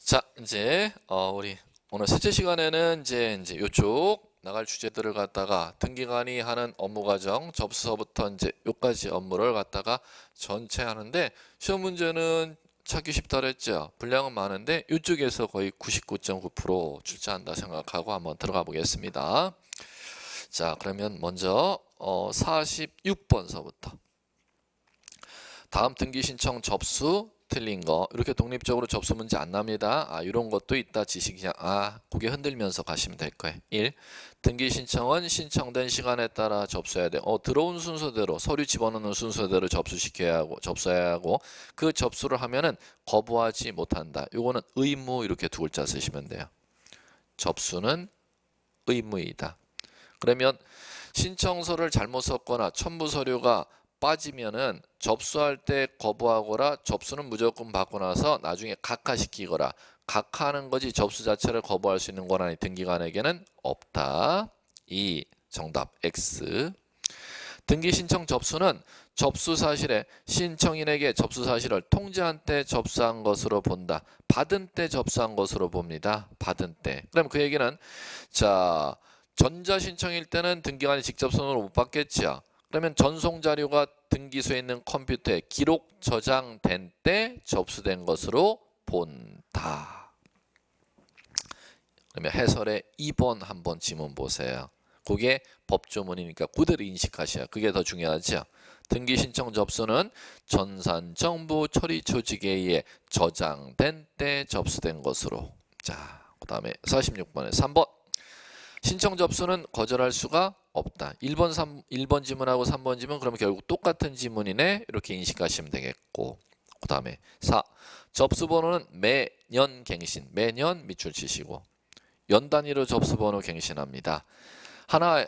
자, 이제 우리 오늘 셋째 시간에는 이제 요쪽 나갈 주제들을 갖다가 등기관이 하는 업무 과정 접수서부터 이제 요까지 업무를 갖다가 전체 하는데 시험 문제는 찾기 쉽다 그랬죠. 분량은 많은데 이쪽에서 거의 99.9% 출제한다 생각하고 한번 들어가 보겠습니다. 자, 그러면 먼저 46번서부터 다음 등기 신청 접수 틀린 거 이렇게 독립적으로 접수 문제 안 납니다. 이런 것도 있다 지식 그냥 고개 흔들면서 가시면 될 거예요. 1. 등기 신청은 신청된 시간에 따라 접수해야 돼. 들어온 순서대로 서류 집어넣는 순서대로 접수해야 하고 그 접수를 하면은 거부하지 못한다. 요거는 의무 이렇게 두 글자 쓰시면 돼요. 접수는 의무이다. 그러면 신청서를 잘못 썼거나 첨부 서류가 빠지면은 접수할 때 거부하거나 접수는 무조건 받고 나서 나중에 각하시키거나 각하하는 거지 접수 자체를 거부할 수 있는 권한이 등기관에게는 없다. 2. 정답 X. 등기 신청 접수는 접수 사실에 신청인에게 접수 사실을 통지한 때 접수한 것으로 본다. 받은 때 접수한 것으로 봅니다. 받은 때. 그럼 그 얘기는 자 전자 신청일 때는 등기관이 직접 손으로 못 받겠죠. 그러면 전송 자료가 등기소에 있는 컴퓨터에 기록 저장된 때 접수된 것으로 본다. 그러면 해설의 2번 한번 지문 보세요. 그게 법조문이니까 그대로 인식하셔야 그게 더 중요하죠. 등기 신청 접수는 전산정보 처리 조직에 의해 저장된 때 접수된 것으로. 자, 그 다음에 46번에 3번. 신청 접수는 거절할 수가 없다. 1번 지문하고 3번 지문 그러면 결국 똑같은 지문이네. 이렇게 인식하시면 되겠고. 그 다음에 4. 접수번호는 매년 갱신. 매년 밑줄 치시고. 연 단위로 접수번호 갱신합니다. 하나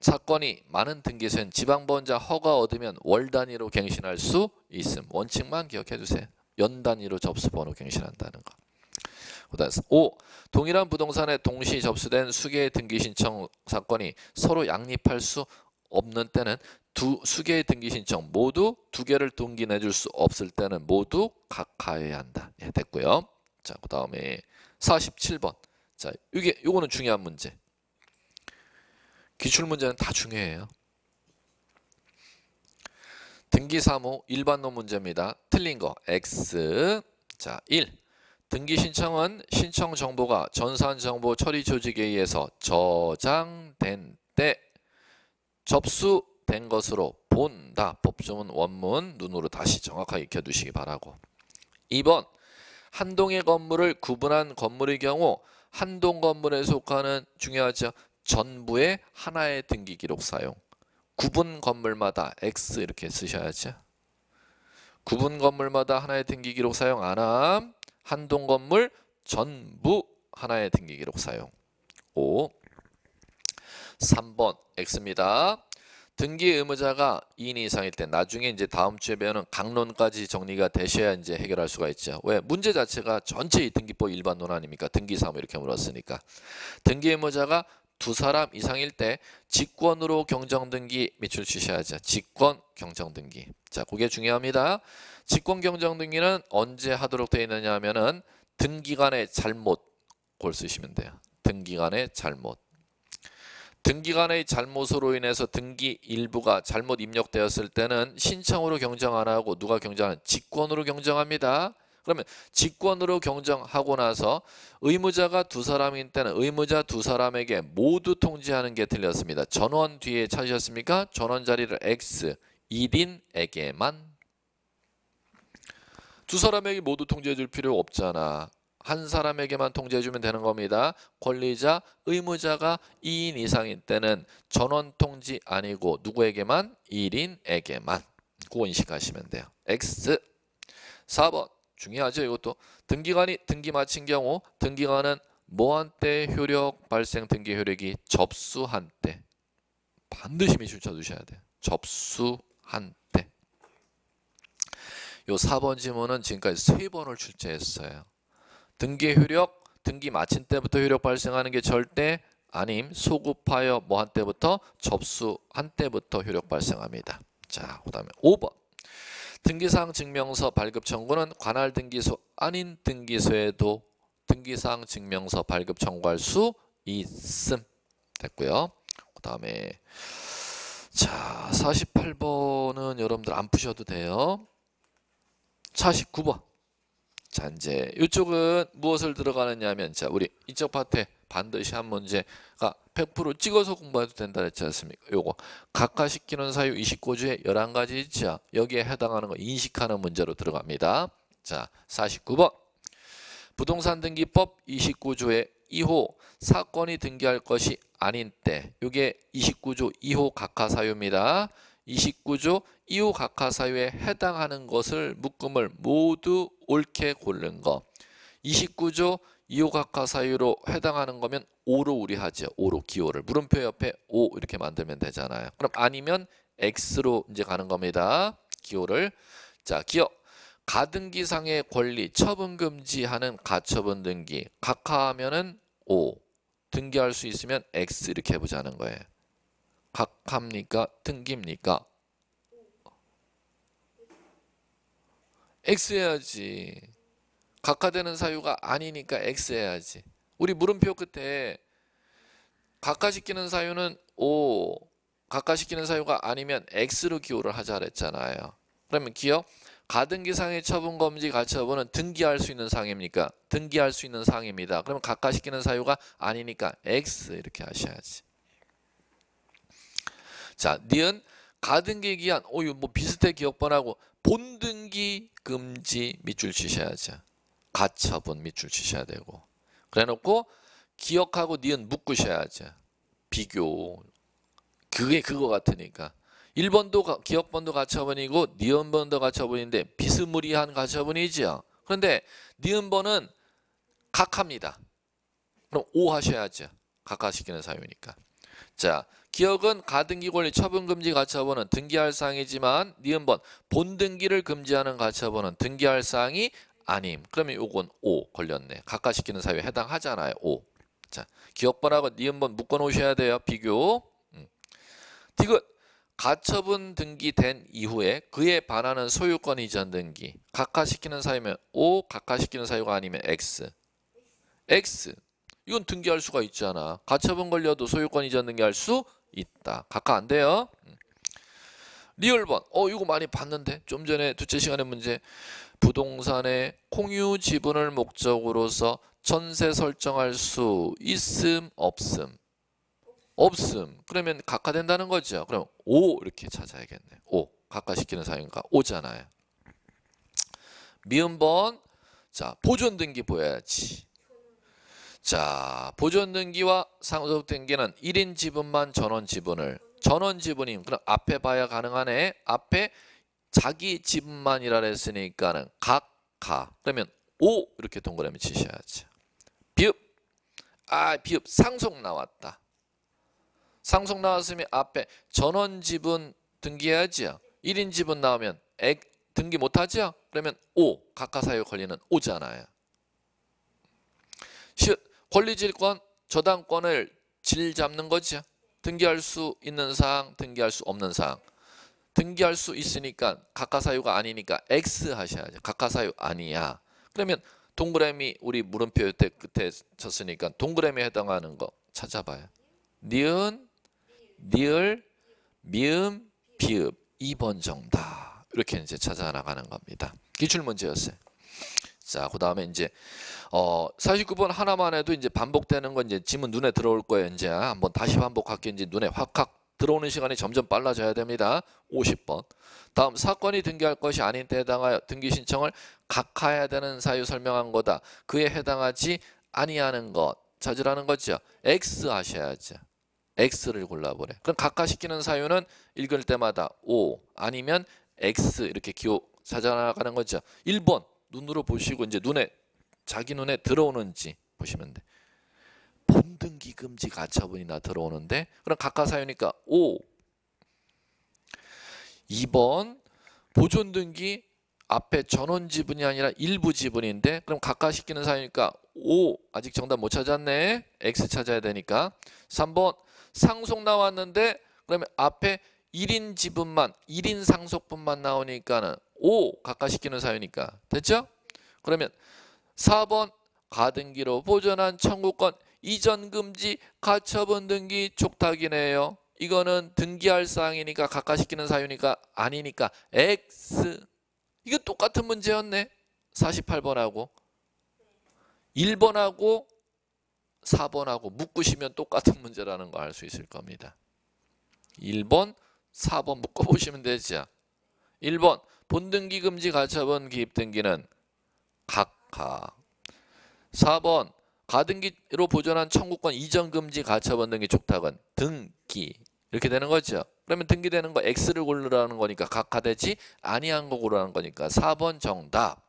사건이 많은 등기소엔 지방보험자 허가 얻으면 월 단위로 갱신할 수 있음. 원칙만 기억해 두세요. 연 단위로 접수번호 갱신한다는 거. 5. 동일한 부동산에 동시 접수된 수개의 등기 신청 사건이 서로 양립할 수 없는 때는 수개의 등기 신청 모두 두 개를 등기 내줄 수 없을 때는 모두 각하해야 한다. 예, 됐고요. 자, 그 다음에 47번. 자, 요거는 중요한 문제. 기출 문제는 다 중요해요. 등기 사무 일반론 문제입니다. 틀린 거 X. 자, 1. 등기 신청은 신청 정보가 전산정보 처리 조직에 의해서 저장된 때 접수된 것으로 본다. 법조문 원문 눈으로 다시 정확하게 익혀두시기 바라고. 2번 한 동의 건물을 구분한 건물의 경우 한 동 건물에 속하는 중요하죠. 전부의 하나의 등기 기록 사용. 구분 건물마다 X 이렇게 쓰셔야죠. 구분 건물마다 하나의 등기 기록 사용 안함. 한동 건물 전부 하나의 등기 기록 사용. 5. 3번 X입니다. 등기 의무자가 2인 이상일 때 나중에 이제 다음 주에 배우는 강론까지 정리가 되셔야 이제 해결할 수가 있죠. 왜? 문제 자체가 전체 등기법 일반론 아닙니까? 등기사무 이렇게 물었으니까. 등기 의무자가 두 사람 이상일 때 직권으로 경정등기 밑줄 치셔야죠. 직권 경정등기. 자, 그게 중요합니다. 직권 경정등기는 언제 하도록 되어 있느냐 하면은 등기관의 잘못 그걸 쓰시면 돼요. 등기관의 잘못. 등기관의 잘못으로 인해서 등기 일부가 잘못 입력되었을 때는 신청으로 경정 안 하고 누가 경정하는 직권으로 경정합니다. 그러면 직권으로 경정하고 나서 의무자가 두 사람인 때는 의무자 두 사람에게 모두 통지하는 게 틀렸습니다. 전원 뒤에 찾으셨습니까? 전원 자리를 X 1인에게만. 두 사람에게 모두 통지해 줄 필요 없잖아. 한 사람에게만 통지해 주면 되는 겁니다. 권리자, 의무자가 2인 이상인 때는 전원 통지 아니고 누구에게만? 1인에게만. 그거 인식하시면 돼요. X. 4번. 중요하죠. 이것도. 등기관이 등기 마친 경우 등기관은 뭐한 때 효력 발생 등기 효력이 접수한 때. 반드시 밑줄 쳐두셔야 돼요. 접수한 때. 요 4번 지문은 지금까지 3번을 출제했어요. 등기 효력, 등기 마친 때부터 효력 발생하는 게 절대 아님. 소급하여 뭐 한 때부터 접수한 때부터 효력 발생합니다. 자, 그 다음에 5번. 등기사항 증명서 발급 청구는 관할 등기소 아닌 등기소에도 등기사항 증명서 발급 청구할 수 있음. 됐고요. 그 다음에 자 48번은 여러분들 안 푸셔도 돼요. 49번. 자 이제 이쪽은 무엇을 들어가느냐 하면 자 우리 이쪽 파트에 반드시 한 문제가 100% 찍어서 공부해도 된다 했지 않습니까? 요거 각하시키는 사유 29조에 11가지 있죠. 여기에 해당하는 거 인식하는 문제로 들어갑니다. 자 49번 부동산 등기법 29조의 2호 사건이 등기할 것이 아닌 때 이게 29조 2호 각하사유입니다. 29조 2호 각하사유에 해당하는 것을 묶음을 모두 옳게 고른 거 29조 2호 각하사유로 해당하는 거면 O로 우리 하죠. O로 기호를 물음표 옆에 O 이렇게 만들면 되잖아요. 그럼 아니면 X로 이제 가는 겁니다. 기호를 자 기억 가등기상의 권리 처분 금지하는 가처분 등기 각하하면은 O 등기할 수 있으면 X 이렇게 해보자는 거예요. 각합니까? 등기입니까? X 해야지. 각하되는 사유가 아니니까 X 해야지. 우리 물음표 끝에 각하시키는 사유는 O, 각하시키는 사유가 아니면 X로 기호를 하자 그랬잖아요. 그러면 기억 가등기상의 처분 금지 가처분은 등기할 수 있는 사항입니까? 등기할 수 있는 사항입니다. 그러면 각하시키는 사유가 아니니까 X 이렇게 하셔야지. 자, 니은 가등기 기한 이거 뭐 비슷해 기억번하고 본등기 금지 밑줄 치셔야죠. 가처분 밑줄 치셔야 되고 그래 놓고 기억하고 니은 묶으셔야죠. 비교 그게 그거 같으니까 1번도 기억번도 가처분이고 니은번도 가처분인데 비스무리한 가처분이죠. 그런데 니은번은 각합니다. 그럼 O 하셔야죠. 각하시키는 사유니까. 자 기억은 가등기 권리 처분 금지 가처분은 등기할 사항이지만 니은번 본등기를 금지하는 가처분은 등기할 사항이 아님. 그러면 요건 O 걸렸네. 각하시키는 사유에 해당하잖아요. O. 자 기억번하고 니은번 묶어 놓으셔야 돼요. 비교. 디귿 가처분 등기된 이후에 그에 반하는 소유권 이전 등기 각하시키는 사유면 O 각하시키는 사유가 아니면 X. X 이건 등기할 수가 있잖아. 가처분 걸려도 소유권 이전 등기할 수 있다. 각하 안 돼요. 리얼번 이거 많이 봤는데 좀 전에 둘째 시간에 문제 부동산의 공유 지분을 목적으로서 전세 설정할 수 있음 없음. 없음. 그러면 각하된다는 거죠. 그럼 O 이렇게 찾아야겠네. O 각하시키는 사유니까 O잖아요. 미음번 자 보존 등기 보여야지. 자 보존 등기와 상속 등기는 1인 지분만 전원 지분을 전원 지분임. 그럼 앞에 봐야 가능하네. 앞에 자기 지분만이라 했으니까는 각하. 그러면 O 이렇게 동그라미 치셔야죠. 비읍 비읍 상속 나왔다. 상속 나왔으면 앞에 전원 지분 등기해야죠. 1인 지분 나오면 등기 못하죠? 그러면 O 각하사유 권리는 O잖아요. 권리질권 저당권을 질 잡는 거죠. 등기할 수 있는 사항 등기할 수 없는 사항. 등기할 수 있으니까 각하사유가 아니니까 X 하셔야죠. 각하사유 아니야. 그러면 동그라미 우리 물음표 끝에 쳤으니까 동그라미에 해당하는 거 찾아봐요. 니은, 니을, 미음, 비읍 2번 정답. 이렇게 이제 찾아 나가는 겁니다. 기출문제였어요. 자, 그 다음에 이제 49번 하나만 해도 이제 반복되는 건 이제 지문 눈에 들어올 거예요. 이제 한번 다시 반복할게요. 이제 눈에 확확 들어오는 시간이 점점 빨라져야 됩니다. 50번. 다음 사건이 등기할 것이 아닌 때 해당하여 등기 신청을 각하해야 되는 사유 설명한 거다. 그에 해당하지 아니하는 것 찾으라는 거죠. X 하셔야죠. X를 골라보래. 그럼 각하시키는 사유는 읽을 때마다 O 아니면 X 이렇게 기호 찾아나가는 거죠. 1번 눈으로 보시고 이제 자기 눈에 들어오는지 보시면 돼. 본등기 금지 가처분이나 들어오는데 그럼 각하사유니까 O. 2번 보존 등기 앞에 전원 지분이 아니라 일부 지분인데 그럼 각하시키는 사유니까 O. 아직 정답 못 찾았네. X 찾아야 되니까. 3번 상속 나왔는데 그러면 앞에 1인 지분만 1인 상속분만 나오니까는 5 각하시키는 사유니까 됐죠? 그러면 4번 가등기로 보존한 청구권 이전 금지 가처분 등기 촉탁이네요. 이거는 등기할 사항이니까 각하시키는 사유니까 아니니까 X. 이거 똑같은 문제였네. 48번하고 1번하고 4번하고 묶으시면 똑같은 문제라는 거 알 수 있을 겁니다. 1번 4번 묶어보시면 되죠. 1번 본등기 금지 가처분 기입 등기는 각하. 4번 가등기로 보존한 청구권 이전 금지 가처분 등기 촉탁은 등기. 이렇게 되는 거죠. 그러면 등기되는 거 X를 고르라는 거니까 각하되지 아니한 거 고르라는 거니까 4번 정답.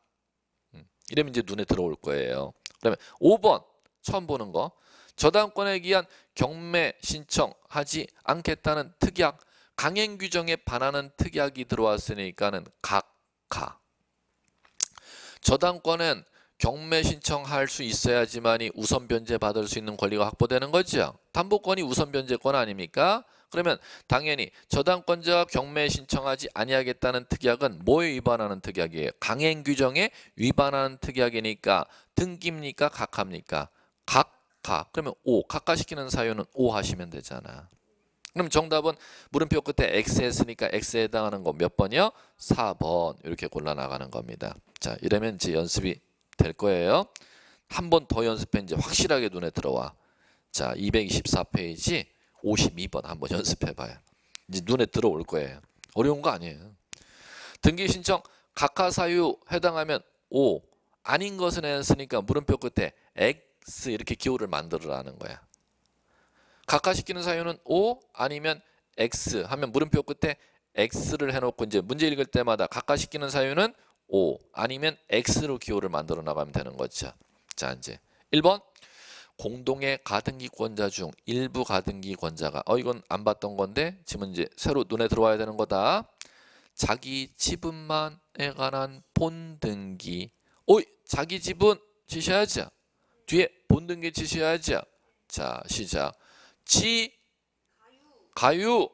이러면 이제 눈에 들어올 거예요. 그러면 5번 처음 보는 거. 저당권에 기한 경매 신청하지 않겠다는 특약 강행 규정에 반하는 특약이 들어왔으니까는 각하. 저당권은 경매 신청할 수 있어야지만이 우선 변제 받을 수 있는 권리가 확보되는 거죠. 담보권이 우선 변제권 아닙니까? 그러면 당연히 저당권자가 경매 신청하지 아니하겠다는 특약은 뭐에 위반하는 특약이에요? 강행 규정에 위반하는 특약이니까 등기입니까? 각하입니까? 각하. 그러면 5. 각하시키는 사유는 5 하시면 되잖아. 그럼 정답은 물음표 끝에 X 했으니까 X에 해당하는 거 몇 번이요? 4번. 이렇게 골라나가는 겁니다. 자, 이러면 이제 연습이 될 거예요. 한 번 더 연습해 이제 확실하게 눈에 들어와. 자, 224페이지 52번 한번 연습해 봐요. 이제 눈에 들어올 거예요. 어려운 거 아니에요. 등기 신청 각하 사유 해당하면 5. 아닌 것은 했으니까 물음표 끝에 X 이렇게 기호를 만들어라는 거야. 각하시키는 사유는 O 아니면 X 하면 물음표 끝에 X를 해놓고 이제 문제 읽을 때마다 각하시키는 사유는 O 아니면 X로 기호를 만들어 나가면 되는 거죠. 자, 이제 1번 공동의 가등기권자 중 일부 가등기권자가 이건 안 봤던 건데 지금 이제 새로 눈에 들어와야 되는 거다. 자기 지분만에 관한 본등기. 자기 지분 치셔야죠. 뒤에 본등기 치셔야죠. 자, 시작. 가유.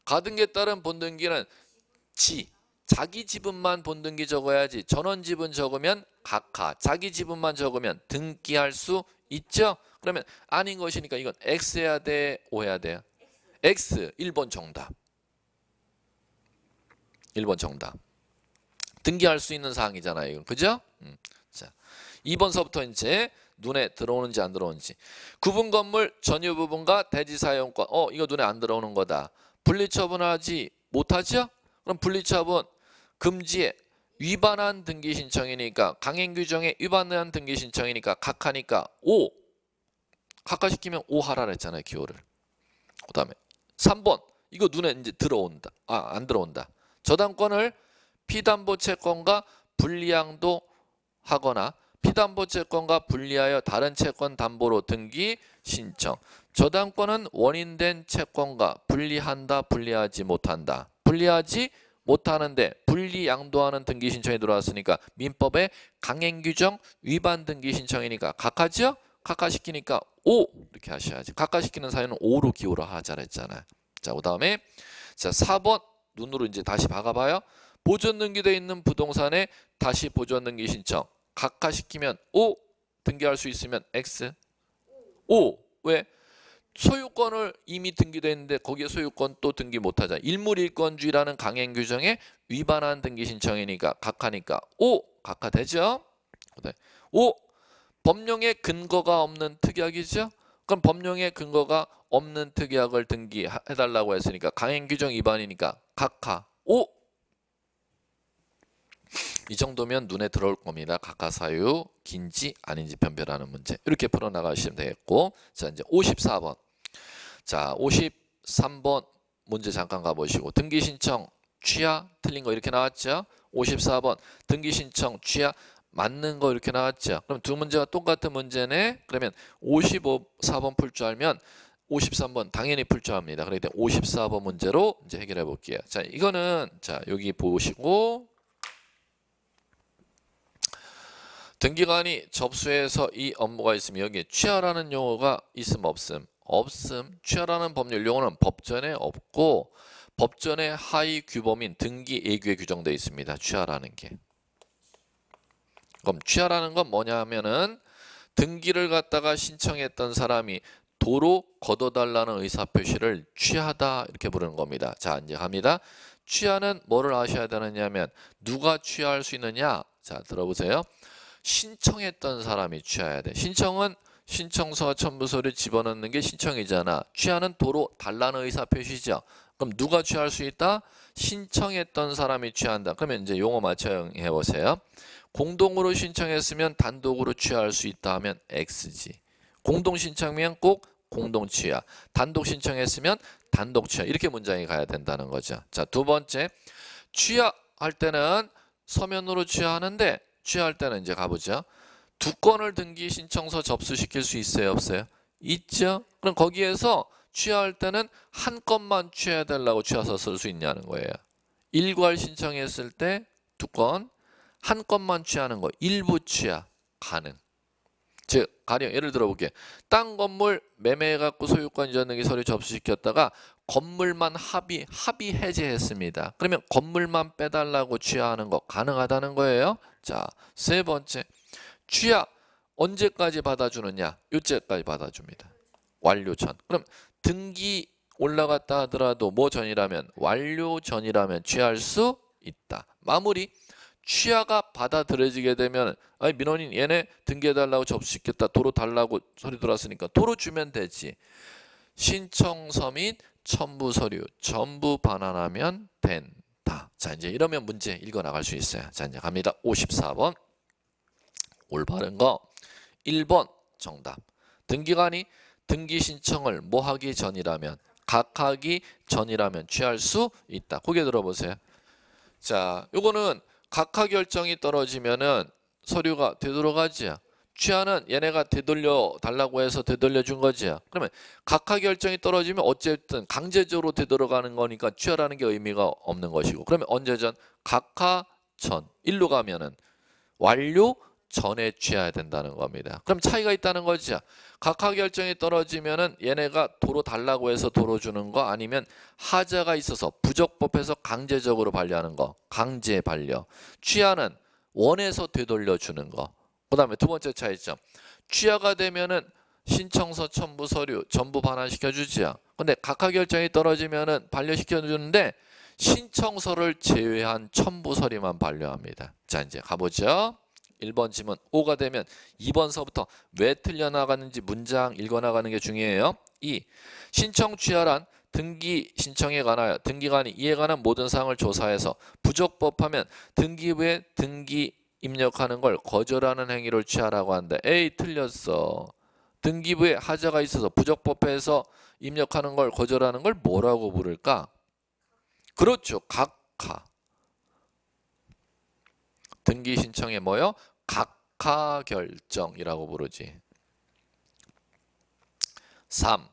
가등기에 따른 본등기는 자기 지분만 본등기 적어야지. 전원 지분 적으면 각하. 자기 지분만 적으면 등기할 수 있죠. 그러면 아닌 것이니까 이건 X 해야 돼, O 해야 돼요? X. 1번 정답. 1번 정답. 등기할 수 있는 사항이잖아요. 이건 그죠? 자, 2번서부터 이제 눈에 들어오는지 안 들어오는지. 구분 건물 전유 부분과 대지 사용권. 이거 눈에 안 들어오는 거다. 분리처분하지 못하죠? 그럼 분리처분 금지에 위반한 등기 신청이니까 강행 규정에 위반한 등기 신청이니까 각하니까 5. 각하시키면 5 하라 그랬잖아요. 기호를. 그다음에 3번. 이거 눈에 이제 들어온다. 안 들어온다. 저당권을 피담보 채권과 분리양도 하거나 피담보 채권과 분리하여 다른 채권 담보로 등기 신청. 저당권은 원인된 채권과 분리한다, 분리하지 못한다. 분리하지 못하는데 분리 양도하는 등기 신청이 들어왔으니까 민법의 강행 규정 위반 등기 신청이니까 각하죠? 각하시키니까 5 이렇게 하셔야지. 각하시키는 사유는 5로 기호를 하자 그랬잖아요. 자, 그다음에 자 4번 눈으로 이제 다시 박아봐요. 보존 등기되어 있는 부동산에 다시 보존 등기 신청. 각하시키면 O 등기할 수 있으면 X. O 왜? 소유권을 이미 등기되어 있는데 거기에 소유권 또 등기 못하잖아. 일물일권주의라는 강행 규정에 위반한 등기 신청이니까 각하니까 O 각하되죠. O 법령의 근거가 없는 특약이죠. 그럼 법령의 근거가 없는 특약을 등기해달라고 했으니까 강행 규정 위반이니까 각하 O. 이 정도면 눈에 들어올 겁니다. 각하 사유 긴지 아닌지 변별하는 문제. 이렇게 풀어나가시면 되겠고. 자, 이제 54번. 자, 53번 문제 잠깐 가보시고. 등기 신청 취하 틀린 거 이렇게 나왔죠. 54번 등기 신청 취하 맞는 거 이렇게 나왔죠. 그럼 두 문제가 똑같은 문제네. 그러면 54번 풀 줄 알면 53번 당연히 풀 줄 압니다. 그러니까 54번 문제로 이제 해결해 볼게요. 자, 이거는 자, 여기 보시고 등기관이 접수해서 이 업무가 있으면 여기에 취하라는 용어가 있음 없음? 없음. 취하라는 법률 용어는 법전에 없고 법전의 하위 규범인 등기 예규에 규정되어 있습니다. 취하라는 게. 그럼 취하라는 건 뭐냐면은 등기를 갖다가 신청했던 사람이 도로 걷어달라는 의사표시를 취하다 이렇게 부르는 겁니다. 자, 이제 갑니다. 취하는 뭐를 아셔야 되느냐면 누가 취할 수 있느냐? 자, 들어보세요. 신청했던 사람이 취해야 돼. 신청은 신청서와 첨부서를 집어넣는 게 신청이잖아. 취하는 도로 달라는 의사표시죠. 그럼 누가 취할 수 있다? 신청했던 사람이 취한다. 그러면 이제 용어 맞춰해 보세요. 공동으로 신청했으면 단독으로 취할 수 있다 하면 X지. 공동 신청이면 꼭 공동 취하. 단독 신청했으면 단독 취하. 이렇게 문장이 가야 된다는 거죠. 자, 두 번째. 취하할 때는 서면으로 취하하는데 취하할 때는 이제 가보죠. 두 건을 등기 신청서 접수시킬 수 있어요, 없어요? 있죠. 그럼 거기에서 취하할 때는 한 건만 취해야 되려고 취하서 쓸 수 있냐는 거예요. 일괄 신청했을 때 두 건, 한 건만 취하는 거 일부 취하 가능. 즉 가령 예를 들어 볼게. 땅 건물 매매해갖고 소유권 이전 등기 서류 접수시켰다가 건물만 합의 해제했습니다. 그러면 건물만 빼달라고 취하하는 거 가능하다는 거예요. 자, 세 번째. 취하 언제까지 받아주느냐? 요때까지 받아줍니다. 완료 전. 그럼 등기 올라갔다 하더라도 뭐 전이라면 완료 전이라면 취할 수 있다. 마무리. 취하가 받아들여지게 되면 아니 민원인 얘네 등기해달라고 접수시켰다. 도로 달라고 소리 들어왔으니까 도로 주면 되지. 신청서 및 첨부 서류 전부 반환하면 된다. 자, 이제 이러면 문제 읽어 나갈 수 있어요. 자, 이제 갑니다. 54번. 올바른 거 1번 정답. 등기관이 등기 신청을 뭐 하기 전이라면 각하기 전이라면 취할 수 있다. 고개 들어보세요. 자, 요거는 각하 결정이 떨어지면은 서류가 되돌아가지요. 취하는 얘네가 되돌려 달라고 해서 되돌려 준 거지요. 그러면 각하 결정이 떨어지면 어쨌든 강제적으로 되돌아가는 거니까 취하라는 게 의미가 없는 것이고. 그러면 언제 전? 각하 전. 일로 가면은 완료 전에 취해야 된다는 겁니다. 그럼 차이가 있다는 거죠. 각하 결정이 떨어지면은 얘네가 도로 달라고 해서 도로 주는 거 아니면 하자가 있어서 부적법해서 강제적으로 반려하는 거. 강제 반려. 취하는 원해서 되돌려 주는 거. 그 다음에 두 번째 차이점. 취하가 되면은 신청서 첨부 서류 전부 반환시켜 주지요. 근데 각하 결정이 떨어지면은 반려시켜 주는데 신청서를 제외한 첨부 서류만 반려합니다. 자, 이제 가보죠. 1번 지문 5가 되면 2번서부터 왜 틀려나가는지 문장 읽어나가는 게 중요해요. 2. 신청 취하란 등기 신청에 관하여 등기관이 이에 관한 모든 사항을 조사해서 부적법하면 등기부에 등기 입력하는 걸 거절하는 행위를 취하라고 한다. 에이 틀렸어. 등기부에 하자가 있어서 부적법해서 입력하는 걸 거절하는 걸 뭐라고 부를까? 그렇죠. 각하. 등기 신청에 뭐요? 각하 결정이라고 부르지. 3.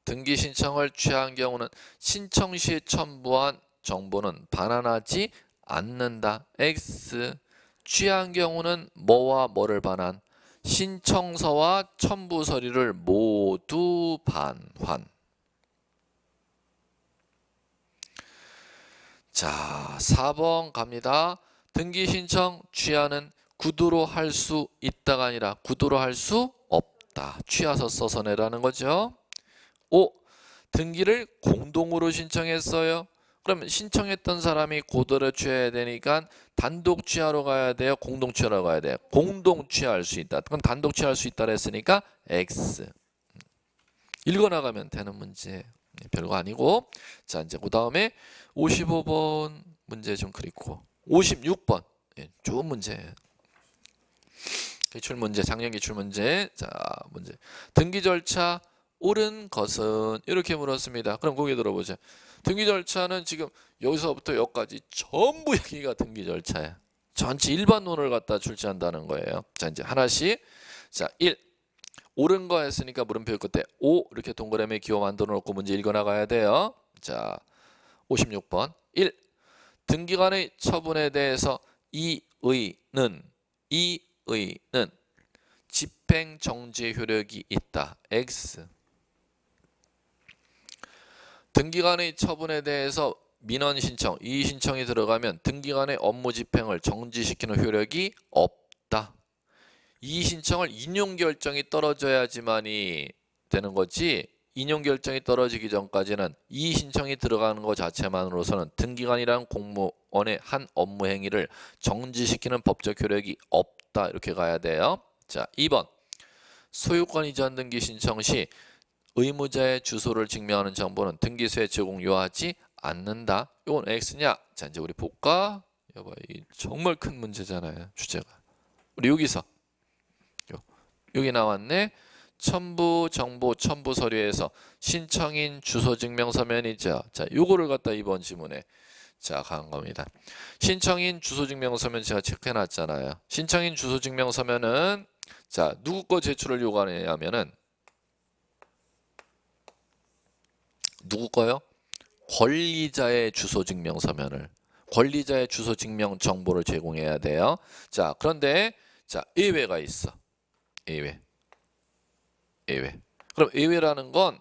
등기 신청을 취한 경우는 신청 시 첨부한 정보는 반환하지 않는다. X. 취한 경우는 뭐와 뭐를 반환? 신청서와 첨부 서류를 모두 반환. 자, 4번 갑니다. 등기 신청 취하는 구두로 할 수 있다가 아니라 구두로 할 수 없다. 취하서 써서 내라는 거죠. 5. 등기를 공동으로 신청했어요. 그러면 신청했던 사람이 고도로 취해야 되니까 단독 취하러 가야 돼요? 공동 취하러 가야 돼요? 공동 취할 수 있다. 그럼 단독 취할 수 있다 했으니까 X. 읽어나가면 되는 문제. 별거 아니고. 자, 이제 그 다음에 55번 문제 좀 그리고 56번. 예, 좋은 문제. 기출문제, 작년 기출문제. 자, 문제. 등기 절차 옳은 것은 이렇게 물었습니다. 그럼 거기 들어보죠. 등기 절차는 지금 여기서부터 여기까지 전부 여기가 등기 절차야. 전체 일반론을 갖다 출제한다는 거예요. 자, 이제 하나씩. 자, 1. 옳은 거 했으니까 물음표 끝에 5 이렇게 동그라미 기호 만들어 놓고 문제 읽어 나가야 돼요. 자, 56번. 1. 등기관의 처분에 대해서 이의는 집행 정지 효력이 있다. X. 등기관의 처분에 대해서 민원 신청, 이의 신청이 들어가면 등기관의 업무 집행을 정지시키는 효력이 없다. 이의 신청을 인용 결정이 떨어져야지만이 되는 거지. 인용 결정이 떨어지기 전까지는 이의 신청이 들어가는 것 자체만으로서는 등기관이란 공무원의 한 업무 행위를 정지시키는 법적 효력이 없다. 이렇게 가야 돼요. 자, 2번. 소유권 이전 등기 신청 시 의무자의 주소를 증명하는 정보는 등기소에 제공 요하지 않는다. 이건 X냐? 자, 이제 우리 볼까? 여봐, 이 정말 큰 문제잖아요. 주제가. 우리 여기서 여기 나왔네. 첨부 정보 첨부 서류에서 신청인 주소 증명 서면이죠. 자, 요거를 갖다 이번 지문에 자, 간 겁니다. 신청인 주소 증명 서면 제가 체크해 놨잖아요. 신청인 주소 증명 서면은 자, 누구 거 제출을 요구하냐면은 누구 거요? 권리자의 주소 증명 서면을, 권리자의 주소 증명 정보를 제공해야 돼요. 자, 그런데 자, 예외가 있어. 예외. 그럼 예외라는 건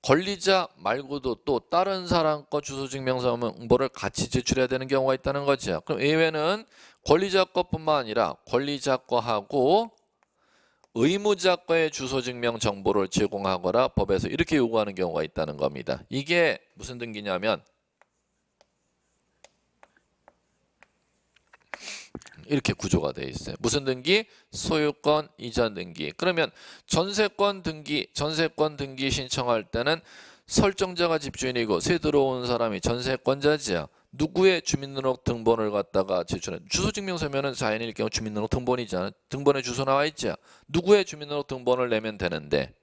권리자 말고도 또 다른 사람 거 주소 증명 정보를 같이 제출해야 되는 경우가 있다는 거죠. 그럼 예외는 권리자 거뿐만 아니라 권리자 거하고 의무자 거의 주소 증명 정보를 제공하거나 법에서 이렇게 요구하는 경우가 있다는 겁니다. 이게 무슨 등기냐면 이렇게 구조가 되어 있어요. 무슨 등기? 소유권 이전 등기. 그러면 전세권 등기 신청할 때는 설정자가 집주인이고 새 들어온 사람이 전세권자지요. 누구의 주민등록 등본을 갖다가 제출해. 주소증명서면은 자연일 경우 주민등록 등본이잖아. 등본에 주소 나와 있죠. 누구의 주민등록 등본을 내면 되는데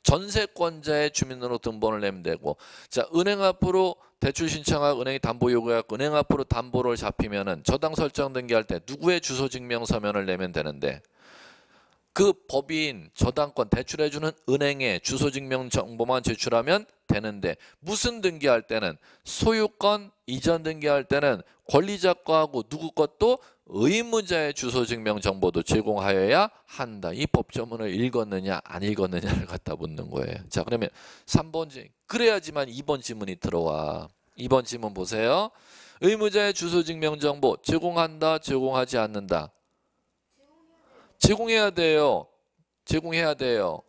전세권자의 주민등록 등본을 내면 되고, 자, 은행 앞으로 대출 신청하고 은행이 담보 요구해갖고 은행 앞으로 담보를 잡히면은 저당 설정 등기할 때 누구의 주소 증명 서면을 내면 되는데 그 법인 저당권 대출해주는 은행의 주소 증명 정보만 제출하면 되는데 무슨 등기할 때는 소유권 이전 등기할 때는 권리자 거하고 누구 것도 의무자의 주소 증명 정보도 제공하여야 한다. 이 법조문을 읽었느냐 안 읽었느냐를 갖다 묻는 거예요. 자, 그러면 3번 그래야지만 2번 지문이 들어와. 2번 지문 보세요. 의무자의 주소 증명 정보 제공한다, 제공하지 않는다. 제공해야 돼요. 제공해야 돼요.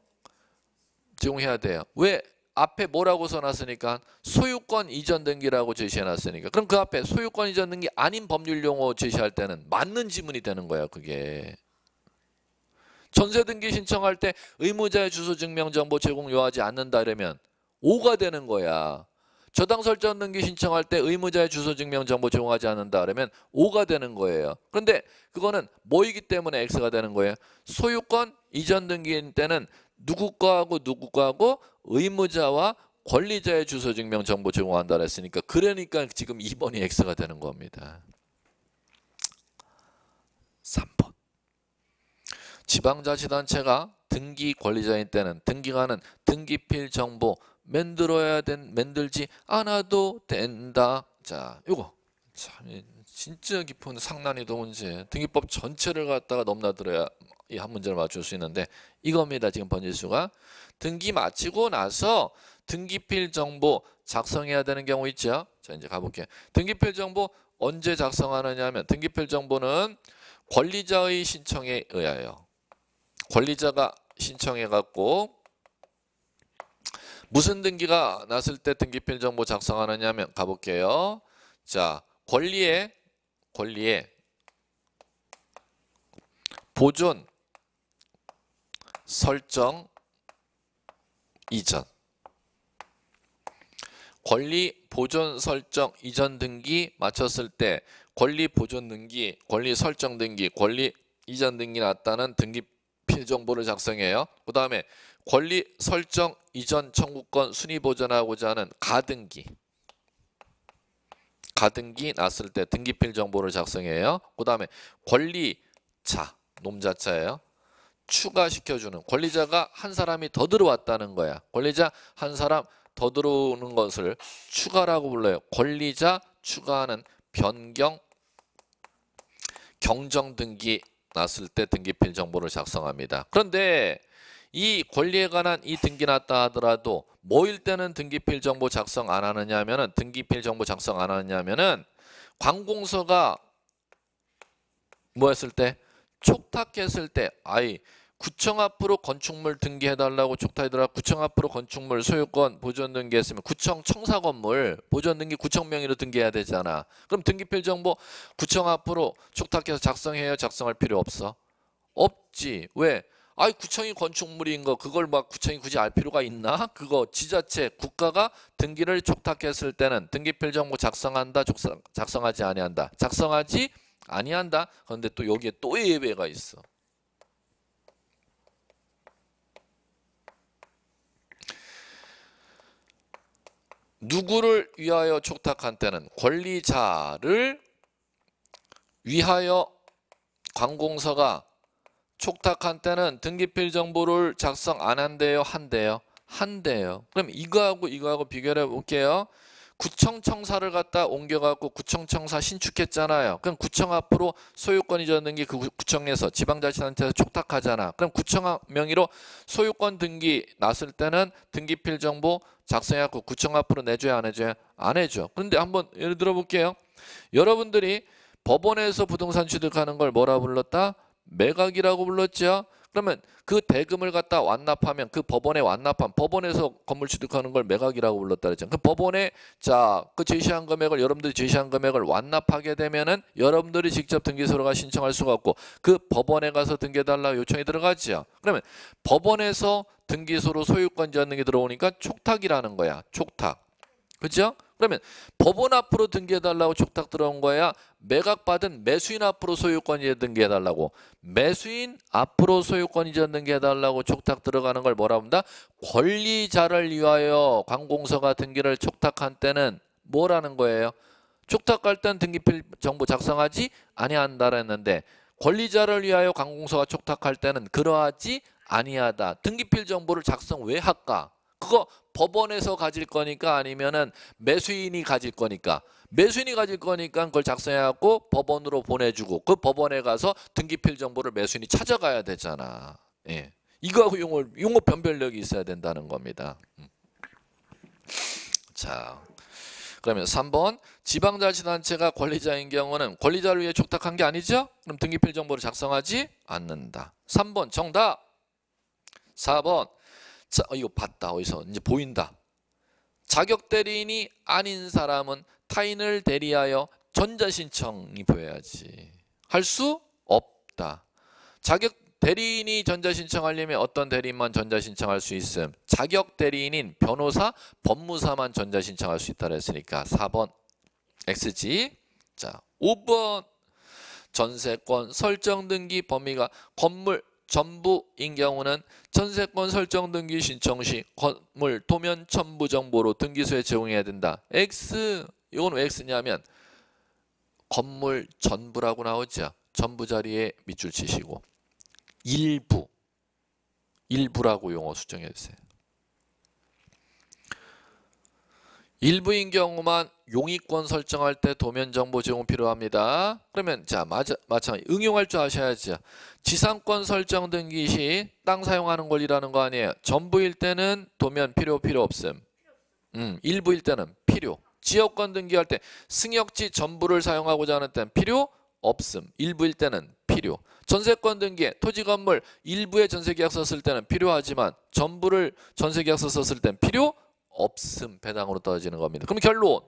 왜? 앞에 뭐라고 써놨으니까 소유권 이전 등기라고 제시해놨으니까. 그럼 그 앞에 소유권 이전 등기 아닌 법률 용어 제시할 때는 맞는 지문이 되는 거야. 그게. 전세 등기 신청할 때 의무자의 주소 증명 정보 제공 요하지 않는다 이러면 O가 되는 거야. 저당 설정 등기 신청할 때 의무자의 주소 증명 정보 제공하지 않는다 그러면 O가 되는 거예요. 그런데 그거는 뭐이기 때문에 X가 되는 거예요. 소유권 이전 등기일 때는 누구 거하고 누구 거하고 의무자와 권리자의 주소 증명 정보 제공한다 그랬으니까 그러니까 지금 2번이 X가 되는 겁니다. 3번. 지방자치단체가 등기 권리자인 때는 등기관은 등기필 정보 만들지 않아도 된다. 자, 요거 참 진짜 깊은 상난이도 문제. 등기법 전체를 갖다가 넘나들어야 이 한 문제를 맞출 수 있는데 이겁니다. 지금 번지수가 등기 마치고 나서 등기필 정보 작성해야 되는 경우 있죠. 자, 이제 가볼게요. 등기필 정보 언제 작성하느냐 하면 등기필 정보는 권리자의 신청에 의하여 권리자가 신청해 갖고 무슨 등기가 났을 때 등기필 정보 작성하느냐 하면 가볼게요. 자, 권리의 보존 설정 이전 권리 보존 설정 이전 등기 마쳤을 때 권리 보존 등기, 권리 설정 등기, 권리 이전 등기 났다는 등기필 정보를 작성해요. 그 다음에 권리 설정 이전 청구권 순위 보존하고자 하는 가등기 났을 때 등기필 정보를 작성해요. 그 다음에 권리자, 놈자자예요. 추가시켜주는 권리자가 한 사람이 더 들어왔다는 거야. 권리자 한 사람 더 들어오는 것을 추가라고 불러요. 권리자 추가하는 변경 경정 등기 났을 때 등기필 정보를 작성합니다. 그런데 이 권리에 관한 이 등기 났다 하더라도 뭐일 때는 등기필 정보 작성 안 하느냐면은 등기필 정보 작성 안 하느냐면은 관공서가 뭐 했을 때 촉탁했을 때 구청 앞으로 건축물 등기해달라고 촉탁하더라. 구청 앞으로 건축물 소유권 보존 등기했으면 구청 청사 건물 보존 등기 구청 명의로 등기해야 되잖아. 그럼 등기필 정보 구청 앞으로 촉탁해서 작성해요? 작성할 필요 없어? 없지. 왜? 구청이 건축물인 거 그걸 막 구청이 굳이 알 필요가 있나? 그거 지자체 국가가 등기를 촉탁했을 때는 등기필 정보 작성한다, 작성하지 아니한다. 작성하지 아니한다. 그런데 또 여기에 또 예외가 있어. 누구를 위하여 촉탁한 때는 권리자를 위하여 관공서가 촉탁한 때는 등기필 정보를 작성 안 한대요? 한대요? 한대요. 그럼 이거하고 비교해 볼게요. 구청 청사를 갖다 옮겨갖고 구청 청사 신축했잖아요. 그럼 구청 앞으로 소유권 이전 등기 그 구청에서 지방자치단체에서 촉탁하잖아. 그럼 구청 명의로 소유권 등기 났을 때는 등기필 정보 작성해갖고 구청 앞으로 내줘야 안 해줘야? 안 해줘. 그런데 한번 예를 들어 볼게요. 여러분들이 법원에서 부동산 취득하는 걸 뭐라 불렀다? 매각이라고 불렀죠. 그러면 그 대금을 갖다 완납하면 그 법원에 완납한 법원에서 건물 취득하는 걸 매각이라고 불렀다 그랬죠. 그 법원에 그 제시한 금액을 여러분들이 제시한 금액을 완납하게 되면은 여러분들이 직접 등기소로가 신청할 수가 없고 그 법원에 가서 등기해달라 요청이 들어가죠. 그러면 법원에서 등기소로 소유권 전등이 들어오니까 촉탁이라는 거야. 촉탁. 그죠? 그러면 법원 앞으로 등기해달라고 촉탁 들어온 거야? 매각받은 매수인 앞으로 소유권 이전 등기해달라고. 매수인 앞으로 소유권 이전 등기해달라고 촉탁 들어가는 걸 뭐라 한다? 권리자를 위하여 관공서가 등기를 촉탁한 때는 뭐라는 거예요? 촉탁할 때는 등기필 정보 작성하지 아니한다 했는데 권리자를 위하여 관공서가 촉탁할 때는 그러하지 아니하다. 등기필 정보를 작성 왜 할까? 그거 법원에서 가질 거니까 아니면은 매수인이 가질 거니까 매수인이 가질 거니까 그걸 작성해갖고 법원으로 보내주고 그 법원에 가서 등기필 정보를 매수인이 찾아가야 되잖아. 예. 이거하고 용어 변별력이 있어야 된다는 겁니다. 자, 그러면 3번 지방자치단체가 권리자인 경우는 권리자를 위해 촉탁한 게 아니죠? 그럼 등기필 정보를 작성하지 않는다. 3번 정답. 4번 자, 이거 봤다. 어디서 이제 보인다. 자격 대리인이 아닌 사람은 타인을 대리하여 전자신청이 보여야지. 할 수 없다. 자격 대리인이 전자신청하려면 어떤 대리인만 전자신청할 수 있음? 자격 대리인인 변호사, 법무사만 전자신청할 수 있다 그랬으니까 4번 X지. 자, 5번 전세권 설정 등기 범위가 건물 전부인 경우는 전세권 설정 등기 신청 시 건물 도면 첨부 정보로 등기소에 제공해야 된다. X. 이건 왜 X냐면 건물 전부라고 나오죠. 전부 자리에 밑줄 치시고 일부라고 용어 수정해 주세요. 일부인 경우만 용의권 설정할 때 도면 정보 제공 필요합니다. 그러면 자 마찬가지 응용할 줄 아셔야죠. 지상권 설정 등기 시 땅 사용하는 권리라는 거 아니에요. 전부일 때는 도면 필요 없음. 일부일 때는 필요. 지역권 등기할 때 승역지 전부를 사용하고자 하는 때는 필요 없음. 일부일 때는 필요. 전세권 등기에 토지 건물 일부에 전세계약서 쓸 때는 필요하지만 전부를 전세계약서 썼을 때는 필요 없음. 배당으로 떨어지는 겁니다. 그럼 결론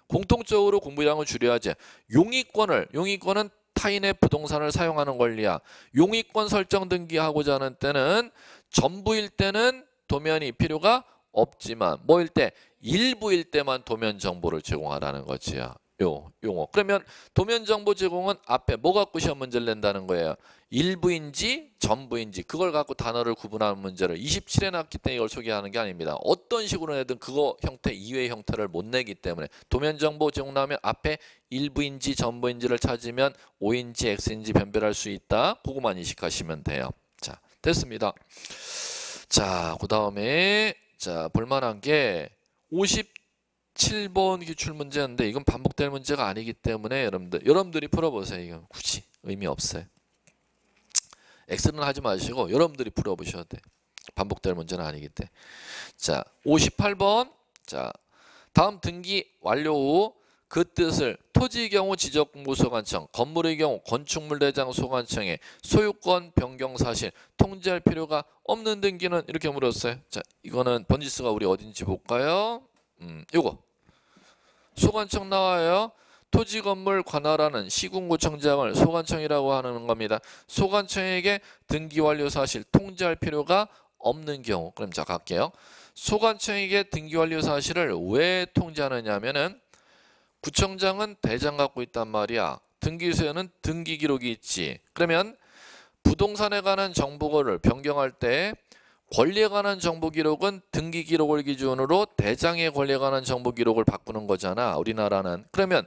공통적으로 공부량을 줄여야지. 용의권은 타인의 부동산을 사용하는 권리야. 용의권 설정 등기하고자 하는 때는 전부일 때는 도면이 필요가 없지만 뭐일 때? 일부일 때만 도면 정보를 제공하라는 거지요. 용어. 그러면 도면 정보 제공은 앞에 뭐 갖고 시험 문제를 낸다는 거예요? 일부인지 전부인지 그걸 갖고 단어를 구분하는 문제를 27회 나왔기 때문에 이걸 소개하는 게 아닙니다. 어떤 식으로 내든 그거 형태 이외의 형태를 못 내기 때문에 도면 정보 제공 나오면 앞에 일부인지 전부인지를 찾으면 O인지 X인지 변별할 수 있다. 그거만 인식하시면 돼요. 자, 됐습니다. 자, 그 다음에 자 볼만한 게 57번 기출문제인데 이건 반복될 문제가 아니기 때문에 여러분들이 풀어보세요. 이건 굳이 의미 없어요. X는 하지 마시고 여러분들이 풀어보셔도 돼. 반복될 문제는 아니기 때문에. 자, 58번. 자, 다음 등기 완료 후 그 뜻을 토지의 경우 지적공부소관청, 건물의 경우 건축물대장 소관청에 소유권 변경 사실 통지할 필요가 없는 등기는 이렇게 물었어요. 자, 이거는 번지수가 우리 어딘지 볼까요? 요거 소관청 나와요. 토지 건물 관할하는 시군구청장을 소관청이라고 하는 겁니다. 소관청에게 등기 완료 사실 통지할 필요가 없는 경우. 그럼 자 갈게요. 소관청에게 등기 완료 사실을 왜 통지하느냐면은 구청장은 대장 갖고 있단 말이야. 등기소에는 등기 기록이 있지. 그러면 부동산에 관한 정보를 변경할 때 권리에 관한 정보 기록은 등기 기록을 기준으로 대장의 권리에 관한 정보 기록을 바꾸는 거잖아. 우리나라는. 그러면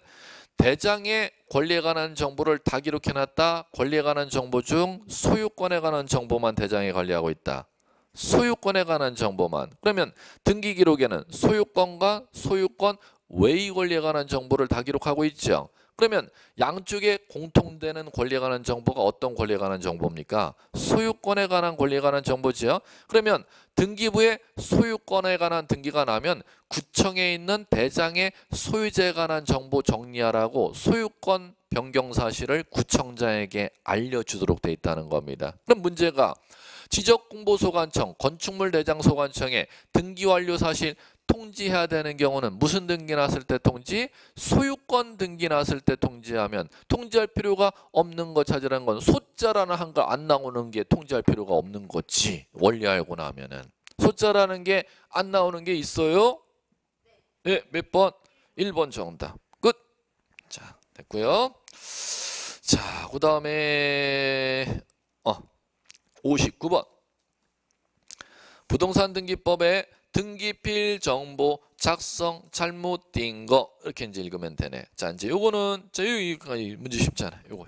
대장의 권리에 관한 정보를 다 기록해놨다. 권리에 관한 정보 중 소유권에 관한 정보만 대장이 관리하고 있다. 소유권에 관한 정보만. 그러면 등기 기록에는 소유권과 소유권 외의 권리에 관한 정보를 다 기록하고 있죠. 그러면 양쪽에 공통되는 권리에 관한 정보가 어떤 권리에 관한 정보입니까? 소유권에 관한 권리에 관한 정보죠. 그러면 등기부에 소유권에 관한 등기가 나면 구청에 있는 대장의 소유자에 관한 정보 정리하라고 소유권 변경 사실을 구청장에게 알려주도록 돼 있다는 겁니다. 그럼 문제가 지적공보소관청, 건축물대장소관청에 등기 완료 사실 통지해야 되는 경우는 무슨 등기 났을 때 통지? 소유권 등기 났을 때 통지하면 통지할 필요가 없는 거 찾으라는 건 소자라는 한글 안 나오는 게 통지할 필요가 없는 거지. 원리 알고 나면은. 소자라는 게 안 나오는 게 있어요? 네, 몇 번? 1번 정답. 끝. 자, 됐고요. 자, 그 다음에 59번. 부동산 등기법에 등기필 정보 작성 잘못 띈 거 이렇게 이제 읽으면 되네. 자, 이제 요거는 자, 여기 문제 쉽잖아요. 요거.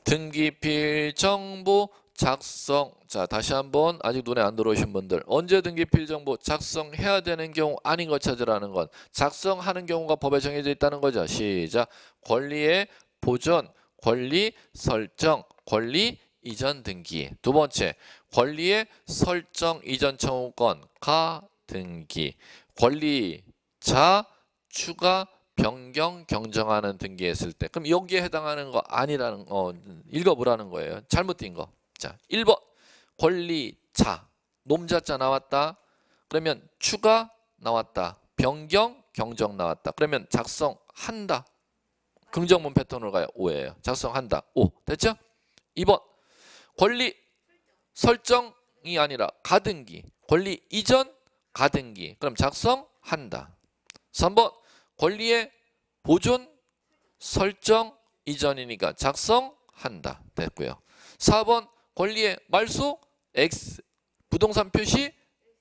등기필 정보 작성. 자, 다시 한번 아직 눈에 안 들어오신 분들 언제 등기필 정보 작성해야 되는 경우 아닌 거 찾으라는 건 작성하는 경우가 법에 정해져 있다는 거죠. 시작. 권리의 보존, 권리 설정, 권리 이전 등기. 두 번째, 권리의 설정 이전 청구권 가등기. 권리자 추가 변경 경정하는 등기했을 때 그럼 여기에 해당하는 거 아니라는 읽어보라는 거예요. 잘못 띈 거. 자, 1번 권리자 놈자자 나왔다. 그러면 추가 나왔다. 변경 경정 나왔다. 그러면 작성한다. 긍정문 패턴으로 가요. 5예요. 작성한다. 5. 됐죠? 2번 권리 설정이 아니라 가등기. 권리 이전 가등기. 그럼 작성한다. 3번 권리의 보존 설정 이전이니까 작성한다. 됐고요. 4번 권리의 말소 X. 부동산 표시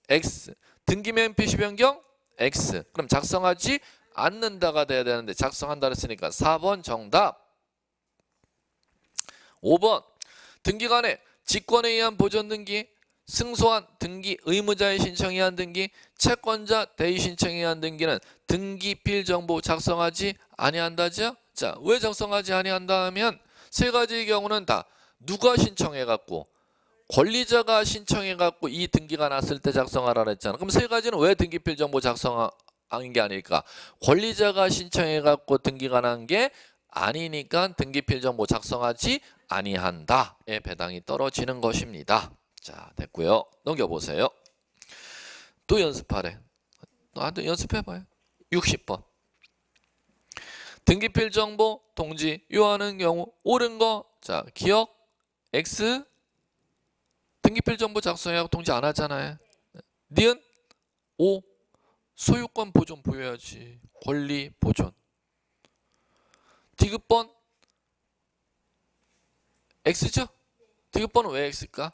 X. 등기명 표시 변경 X. 그럼 작성하지 않는다가 돼야 되는데 작성한다 했으니까 4번 정답. 5번 등기관의 직권에 의한 보존 등기, 승소한 등기 의무자의 신청에 의한 등기, 채권자 대의 신청에 의한 등기는 등기필 정보 작성하지 아니한다죠? 자, 왜 작성하지 아니한다 하면 세 가지의 경우는 다 누가 신청해 갖고 권리자가 신청해 갖고 이 등기가 났을 때 작성하라 했잖아. 그럼 세 가지는 왜 등기필 정보 작성하는 게 아닐까? 권리자가 신청해 갖고 등기가 난 게 아니니까 등기필 정보 작성하지 아니한다의 배당이 떨어지는 것입니다. 자, 됐고요. 넘겨보세요. 또 연습하래. 또 연습해봐요. 60번. 등기필 정보 통지 요하는 경우 옳은 거. 자, 기억 X. 등기필 정보 작성하고 통지 안 하잖아요. 니은 O. 소유권 보존 보여야지. 권리 보존. 디귿번 X죠? 디귿번은 왜 X일까?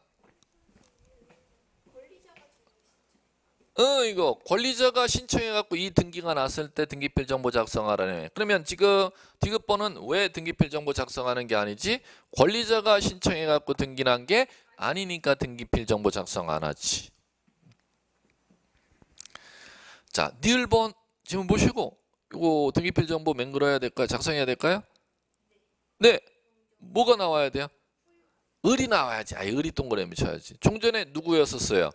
이거 권리자가 신청해갖고 이 등기가 났을 때 등기필 정보 작성하라네. 그러면 지금 디귿번은 왜 등기필 정보 작성하는 게 아니지? 권리자가 신청해갖고 등기 난 게 아니니까 등기필 정보 작성 안 하지. 자, 니을번 지금 보시고 이거 등기필 정보 맹글어야 될까요? 작성해야 될까요? 네. 뭐가 나와야 돼요? 을이 나와야지. 을이 동그라미 쳐야지. 종전에 누구였었어요?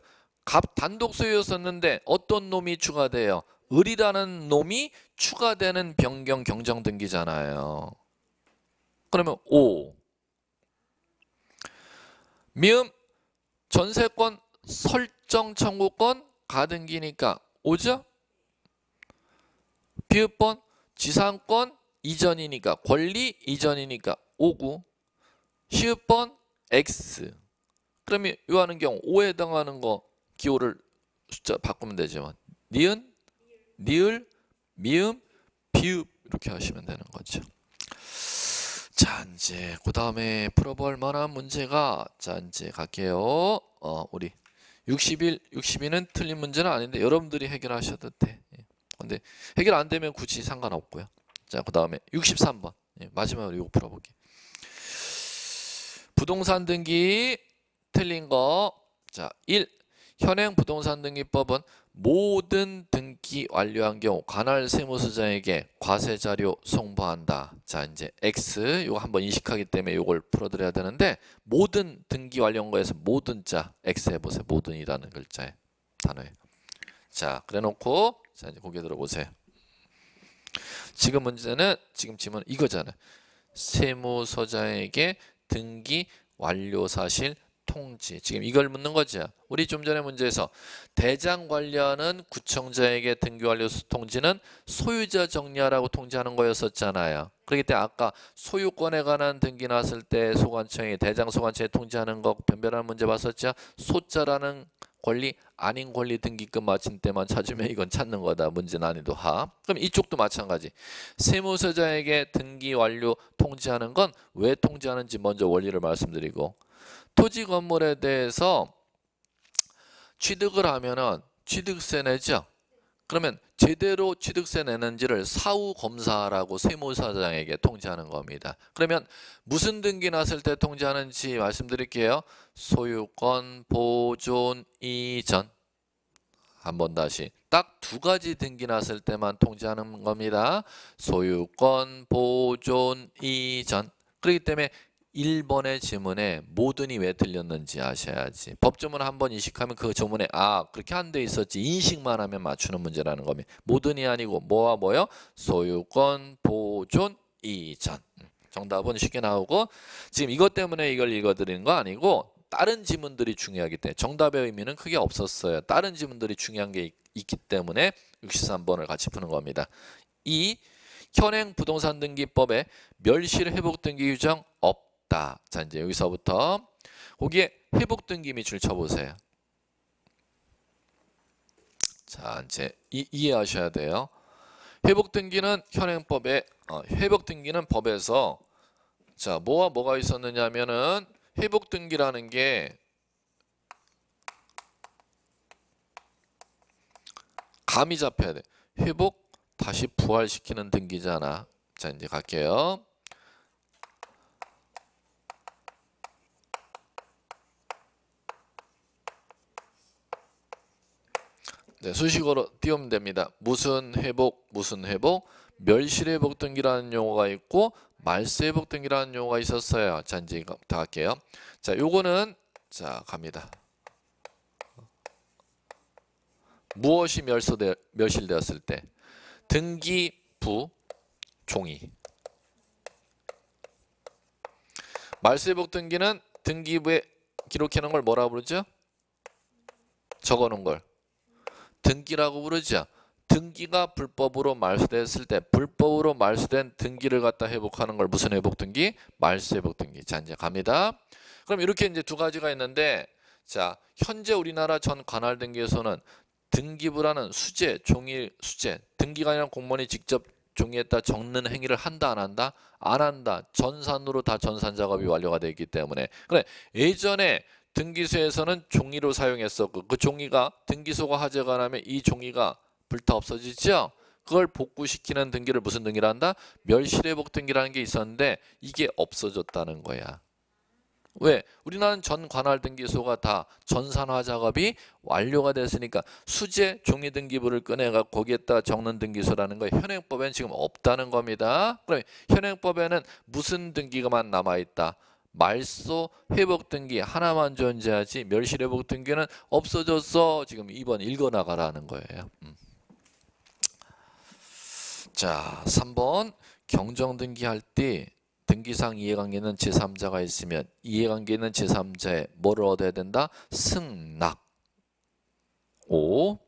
갑 단독 소유였었는데 어떤 놈이 추가돼요? 을이라는 놈이 추가되는 변경 경정 등기잖아요. 그러면 오. 미음 전세권 설정 청구권 가등기니까 오죠? 비읍번 지상권 이전이니까 권리 이전이니까 오고 시읍번 X. 그러면 요 하는 경우 5에 해당하는 거 기호를 숫자 바꾸면 되죠. 니은, 니을, 미음, 비읍 이렇게 하시면 되는 거죠. 자, 이제 그 다음에 풀어볼 만한 문제가 자 이제 갈게요. 우리 61, 62는 틀린 문제는 아닌데 여러분들이 해결하셔도 돼. 근데 해결 안 되면 굳이 상관없고요. 자, 그 다음에 63번 마지막으로 이거 풀어볼게. 부동산 등기 틀린 거. 자, 1. 현행 부동산 등기법은 모든 등기 완료한 경우 관할 세무서장에게 과세 자료 송부한다. 자, 이제 X 이거 한번 인식하기 때문에 이걸 풀어드려야 되는데 모든 등기 완료한 거에서 모든 자 X 해보세요. 모든이라는 글자에 단어에. 자, 그래놓고 자 이제 고개 들어보세요. 지금 문제는 지금 질문 이거잖아요. 세무서장에게 등기 완료 사실 통지. 지금 이걸 묻는 거죠. 우리 좀 전에 문제에서 대장 관리하는 구청장에게 등기 완료 통지는 소유자 정리하라고 통지하는 거였었잖아요. 그렇기 때문에 아까 소유권에 관한 등기 났을 때 소관청이 대장 소관청에 통지하는 거 변별하는 문제 봤었죠. 소자라는 권리 아닌 권리 등기금 마친 때만 찾으면 이건 찾는 거다. 문제 난이도 하. 그럼 이쪽도 마찬가지. 세무서장에게 등기 완료 통지하는 건 왜 통지하는지 먼저 원리를 말씀드리고 토지 건물에 대해서 취득을 하면은 취득세 내죠. 그러면 제대로 취득세 내는지를 사후 검사라고 세무서장에게 통지하는 겁니다. 그러면 무슨 등기 났을 때 통지하는지 말씀드릴게요. 소유권 보존 이전. 한번 다시 딱 두 가지 등기 났을 때만 통지하는 겁니다. 소유권 보존 이전. 그렇기 때문에 1번의 지문에 모든이 왜 틀렸는지 아셔야지. 법조문 한번 인식하면 그 조문에 그렇게 안 돼 있었지 인식만 하면 맞추는 문제라는 겁니다. 모든이 아니고 뭐와 뭐요? 소유권 보존 이전. 정답은 쉽게 나오고 지금 이것 때문에 이걸 읽어드리는 거 아니고 다른 지문들이 중요하기 때문에 정답의 의미는 크게 없었어요. 다른 지문들이 중요한 게 있기 때문에 63번을 같이 푸는 겁니다. 2. 현행 부동산 등기법에 멸실 회복 등기 규정 없다. 자, 이제 여기서부터 거기에 회복 등기 밑줄 쳐보세요. 자, 이제 이해하셔야 돼요. 회복 등기는 현행법에 회복 등기는 법에서 자 뭐와 뭐가 있었느냐면은 회복 등기라는 게 감이 잡혀야 돼. 회복 다시 부활시키는 등기잖아. 자, 이제 갈게요. 네, 수식어로 띄우면 됩니다. 무슨 회복, 무슨 회복, 멸실회복 등기라는 용어가 있고 말세회복 등기라는 용어가 있었어요. 자, 이제 이거 다 할게요. 자, 요거는 자 갑니다. 무엇이 멸실되었을 때 등기부 종이. 말세회복 등기는 등기부에 기록해 놓은 걸 뭐라고 부르죠? 적어 놓은 걸 등기라고 부르죠. 등기가 불법으로 말소됐을 때 불법으로 말소된 등기를 갖다 회복하는 걸 무슨 회복 등기? 말소회복 등기. 자, 이제 갑니다. 그럼 이렇게 이제 두 가지가 있는데 자, 현재 우리나라 전 관할 등기에서는 등기부라는 수재, 종이 수재, 등기가 아니라 공무원이 직접 종이에다 적는 행위를 한다 안 한다? 안 한다. 전산으로 다 전산 작업이 완료가 되어 있기 때문에. 그래, 예전에 등기소에서는 종이로 사용했었고 그 종이가 등기소가 화재가 나면 이 종이가 불타 없어지죠. 그걸 복구시키는 등기를 무슨 등기라 한다? 멸실회복 등기라는 게 있었는데 이게 없어졌다는 거야. 왜? 우리나라는 전 관할 등기소가 다 전산화 작업이 완료가 됐으니까 수재 종이 등기부를 꺼내가 거기에다 적는 등기소라는 거 현행법에는 지금 없다는 겁니다. 그럼 현행법에는 무슨 등기가만 남아있다? 말소 회복 등기 하나만 존재하지 멸실 회복 등기는 없어졌어. 지금 2번 읽어 나가라는 거예요. 자, 3번 경정 등기할 때 등기상 이해관계는 제3자가 있으면 이해관계는 제3자에 뭐를 얻어야 된다? 승낙. 5.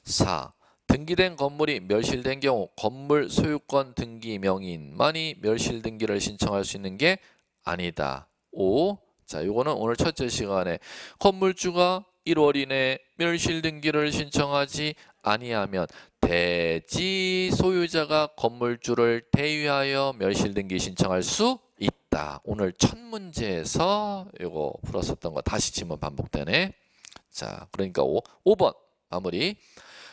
4. 등기된 건물이 멸실된 경우 건물 소유권 등기 명의인만이 멸실 등기를 신청할 수 있는 게 아니다. 5. 자, 요거는 오늘 첫째 시간에 건물주가 1월 이내 멸실 등기를 신청하지 아니하면 대지 소유자가 건물주를 대위하여 멸실 등기 신청할 수 있다. 오늘 첫 문제에서 이거 풀었었던 거 다시 지문 반복되네. 자, 그러니까 5번 마무리.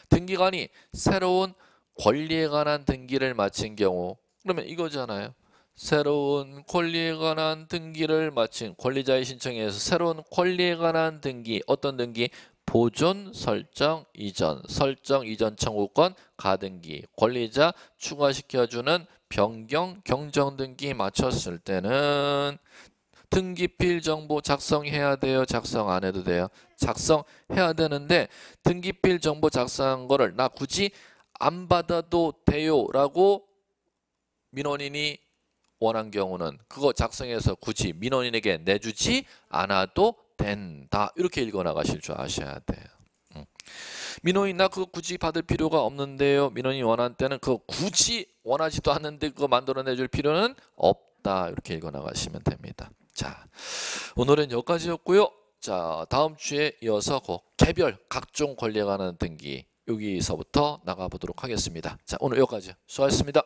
등기관이 새로운 권리에 관한 등기를 마친 경우 그러면 이거잖아요. 새로운 권리에 관한 등기를 마친 권리자의 신청에 의해서 새로운 권리에 관한 등기 어떤 등기? 보존, 설정, 이전, 설정, 이전 청구권, 가등기, 권리자 추가시켜주는 변경, 경정 등기 마쳤을 때는 등기필 정보 작성해야 돼요? 작성 안 해도 돼요? 작성해야 되는데 등기필 정보 작성한 거를 나 굳이 안 받아도 돼요 라고 민원인이 원한 경우는 그거 작성해서 굳이 민원인에게 내주지 않아도 된다. 이렇게 읽어 나가실 줄 아셔야 돼요. 민원인 나 그거 굳이 받을 필요가 없는데요. 민원인이 원한 때는 그거 굳이 원하지도 않는데 그거 만들어내 줄 필요는 없다. 이렇게 읽어 나가시면 됩니다. 자, 오늘은 여기까지였고요. 자, 다음 주에 이어서 그 개별 각종 권리에 관한 등기 여기서부터 나가보도록 하겠습니다. 자, 오늘 여기까지 수고하셨습니다.